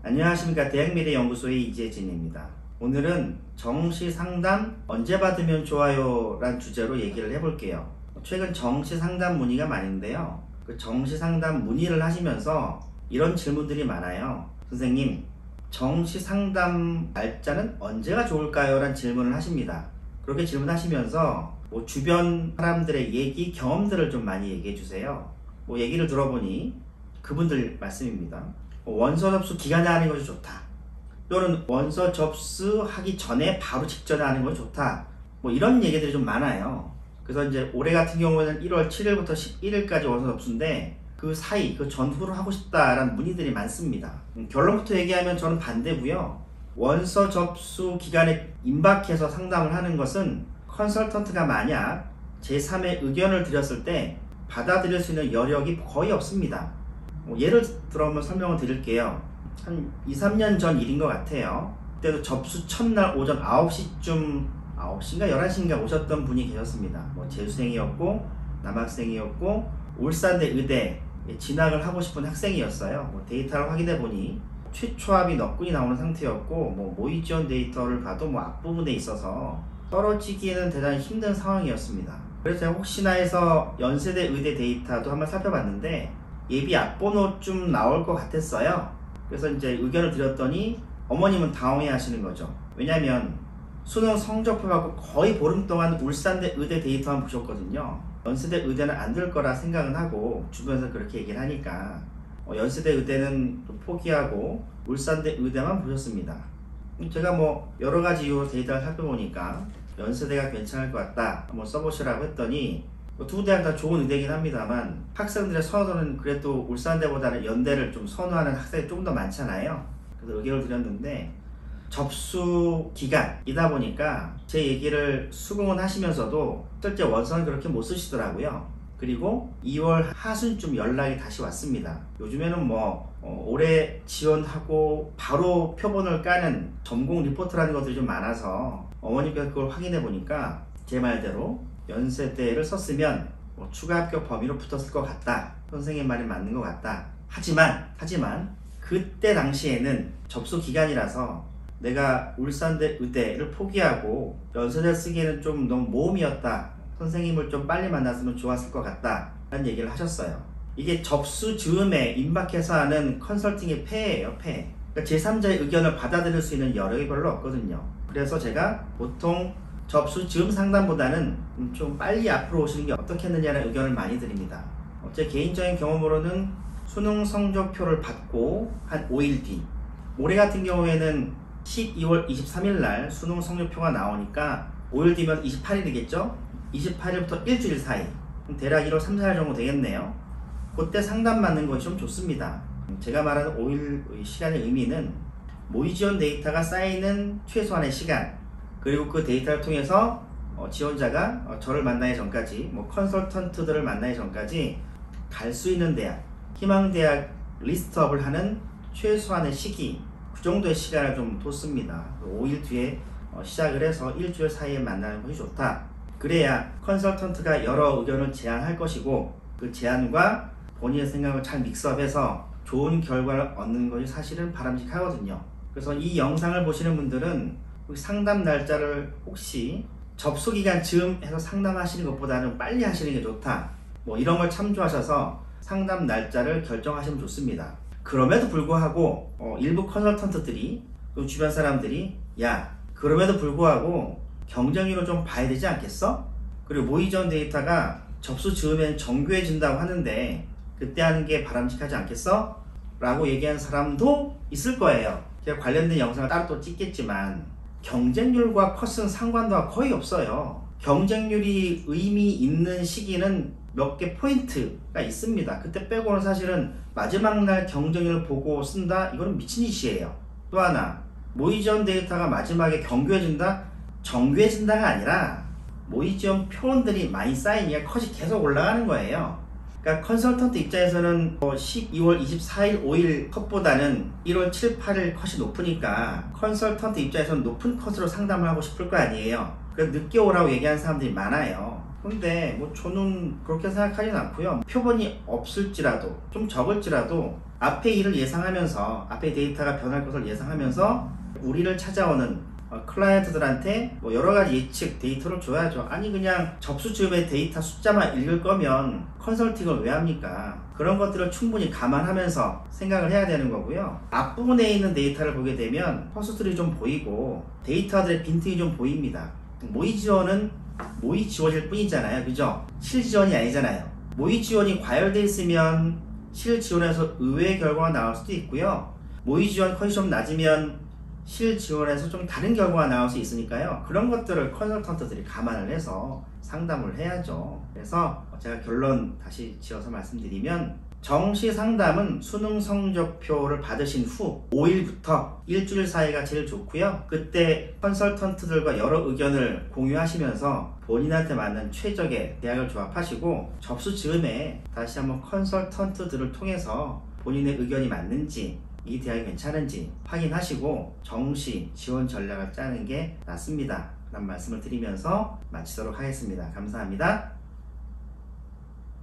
안녕하십니까. 대학미래연구소의 이재진입니다. 오늘은 정시상담 언제 받으면 좋아요? 란 주제로 얘기를 해볼게요. 최근 정시상담 문의가 많은데요. 그 정시상담 문의를 하시면서 이런 질문들이 많아요. 선생님, 정시상담 날짜는 언제가 좋을까요? 란 질문을 하십니다. 그렇게 질문하시면서 주변 사람들의 얘기, 경험들을 좀 많이 얘기해 주세요. 얘기를 들어보니 그분들 말씀입니다. 원서 접수 기간에 하는 것이 좋다. 또는 원서 접수하기 전에 바로 직전에 하는 것이 좋다. 이런 얘기들이 좀 많아요. 그래서 이제 올해 같은 경우에는 1월 7일부터 11일까지 원서 접수인데 그 사이, 그 전후로 하고 싶다라는 문의들이 많습니다. 결론부터 얘기하면 저는 반대고요. 원서 접수 기간에 임박해서 상담을 하는 것은 컨설턴트가 만약 제3의 의견을 드렸을 때 받아들일 수 있는 여력이 거의 없습니다. 예를 들어 한번 설명을 드릴게요. 한 2, 3년 전 일인 것 같아요. 그때도 접수 첫날 오전 9시쯤 9시인가 11시인가 오셨던 분이 계셨습니다. 재수생이었고 남학생이었고 울산대 의대에 진학을 하고 싶은 학생이었어요. 데이터를 확인해 보니 최초합이 넉군이 나오는 상태였고 모의 지원 데이터를 봐도 앞부분에 있어서 떨어지기에는 대단히 힘든 상황이었습니다. 그래서 제가 혹시나 해서 연세대 의대 데이터도 한번 살펴봤는데 예비 앞번호쯤 나올 것 같았어요. 그래서 이제 의견을 드렸더니 어머님은 당황해 하시는 거죠. 왜냐면 수능 성적표 받고 거의 보름 동안 울산대 의대 데이터만 보셨거든요. 연세대 의대는 안 될 거라 생각은 하고 주변에서 그렇게 얘기를 하니까 연세대 의대는 포기하고 울산대 의대만 보셨습니다. 제가 여러 가지 이유로 데이터를 살펴보니까 연세대가 괜찮을 것 같다 한번 써보시라고 했더니 두 대학 다 좋은 의대이긴 합니다만 학생들의 선호도는 그래도 울산대보다는 연대를 좀 선호하는 학생이 조금 더 많잖아요. 그래서 의견을 드렸는데 접수 기간이다 보니까 제 얘기를 수긍은 하시면서도 실제 원서는 그렇게 못 쓰시더라고요. 그리고 2월 하순쯤 연락이 다시 왔습니다. 요즘에는 올해 지원하고 바로 표본을 까는 전공 리포트라는 것들이 좀 많아서 어머니께서 그걸 확인해 보니까 제 말대로 연세대를 썼으면 추가 합격 범위로 붙었을 것 같다. 선생님 말이 맞는 것 같다. 하지만 그때 당시에는 접수 기간이라서 내가 울산대 의대를 포기하고 연세대 쓰기에는 좀 너무 모험이었다. 선생님을 좀 빨리 만났으면 좋았을 것 같다. 라는 얘기를 하셨어요. 이게 접수 즈음에 임박해서 하는 컨설팅의 폐예요, 폐. 그러니까 제3자의 의견을 받아들일 수 있는 여력이 별로 없거든요. 그래서 제가 보통 접수 즈음 상담보다는 좀 빨리 앞으로 오시는 게 어떻겠느냐는 의견을 많이 드립니다. 제 개인적인 경험으로는 수능 성적표를 받고 한 5일 뒤, 올해 같은 경우에는 12월 23일 날 수능 성적표가 나오니까 5일 뒤면 28일이겠죠? 28일부터 일주일 사이, 대략 1월 3, 4일 정도 되겠네요. 그때 상담 받는 것이 좀 좋습니다. 제가 말하는 5일 시간의 의미는 모의 지원 데이터가 쌓이는 최소한의 시간, 그리고 그 데이터를 통해서 지원자가 저를 만나기 전까지 컨설턴트들을 만나기 전까지 갈 수 있는 대학, 희망대학 리스트업을 하는 최소한의 시기, 그 정도의 시간을 좀 뒀습니다. 5일 뒤에 시작을 해서 일주일 사이에 만나는 것이 좋다. 그래야 컨설턴트가 여러 의견을 제안할 것이고 그 제안과 본인의 생각을 잘 믹스업해서 좋은 결과를 얻는 것이 사실은 바람직하거든요. 그래서 이 영상을 보시는 분들은 상담 날짜를 혹시 접수기간 즈음 해서 상담하시는 것보다는 빨리 하시는 게 좋다. 이런 걸 참조하셔서 상담 날짜를 결정하시면 좋습니다. 그럼에도 불구하고 일부 컨설턴트들이 또 주변 사람들이 그럼에도 불구하고 경쟁률을 좀 봐야 되지 않겠어? 그리고 모의 지원 데이터가 접수 즈음엔 정교해진다고 하는데 그때 하는 게 바람직하지 않겠어? 라고 얘기하는 사람도 있을 거예요. 제가 관련된 영상을 따로 또 찍겠지만 경쟁률과 컷은 상관도 거의 없어요. 경쟁률이 의미 있는 시기는 몇 개 포인트가 있습니다. 그때 빼고는 사실은 마지막 날 경쟁률을 보고 쓴다? 이거는 미친 짓이에요. 또 하나, 모의 지원 데이터가 마지막에 정교해진다? 정교해진다가 아니라 모의 지원 표본들이 많이 쌓이니까 컷이 계속 올라가는 거예요. 그러니까 컨설턴트 입장에서는 12월 24일, 5일 컷보다는 1월 7, 8일 컷이 높으니까 컨설턴트 입장에서는 높은 컷으로 상담을 하고 싶을 거 아니에요. 그래서 늦게 오라고 얘기하는 사람들이 많아요. 근데 뭐 저는 그렇게 생각하진 않고요. 표본이 없을지라도 좀 적을지라도 앞에 일을 예상하면서 앞에 데이터가 변할 것을 예상하면서 우리를 찾아오는 클라이언트들한테 뭐 여러 가지 예측 데이터를 줘야죠. 아니 그냥 접수 즈음의 데이터 숫자만 읽을 거면 컨설팅을 왜 합니까? 그런 것들을 충분히 감안하면서 생각을 해야 되는 거고요. 앞부분에 있는 데이터를 보게 되면 퍼스트리 좀 보이고 데이터들의 빈틈이 좀 보입니다. 모의 지원은 모의 지원일 뿐이잖아요. 그죠? 실 지원이 아니잖아요. 모의 지원이 과열돼 있으면 실 지원에서 의외의 결과가 나올 수도 있고요. 모의 지원 컷이 좀 낮으면 실 지원에서 좀 다른 결과가 나올 수 있으니까요. 그런 것들을 컨설턴트들이 감안을 해서 상담을 해야죠. 그래서 제가 결론 다시 지어서 말씀드리면 정시 상담은 수능 성적표를 받으신 후 5일부터 일주일 사이가 제일 좋고요. 그때 컨설턴트들과 여러 의견을 공유하시면서 본인한테 맞는 최적의 대학을 조합하시고 접수 즈음에 다시 한번 컨설턴트들을 통해서 본인의 의견이 맞는지 이 대학이 괜찮은지 확인하시고 정시 지원 전략을 짜는 게 낫습니다. 라는 말씀을 드리면서 마치도록 하겠습니다. 감사합니다.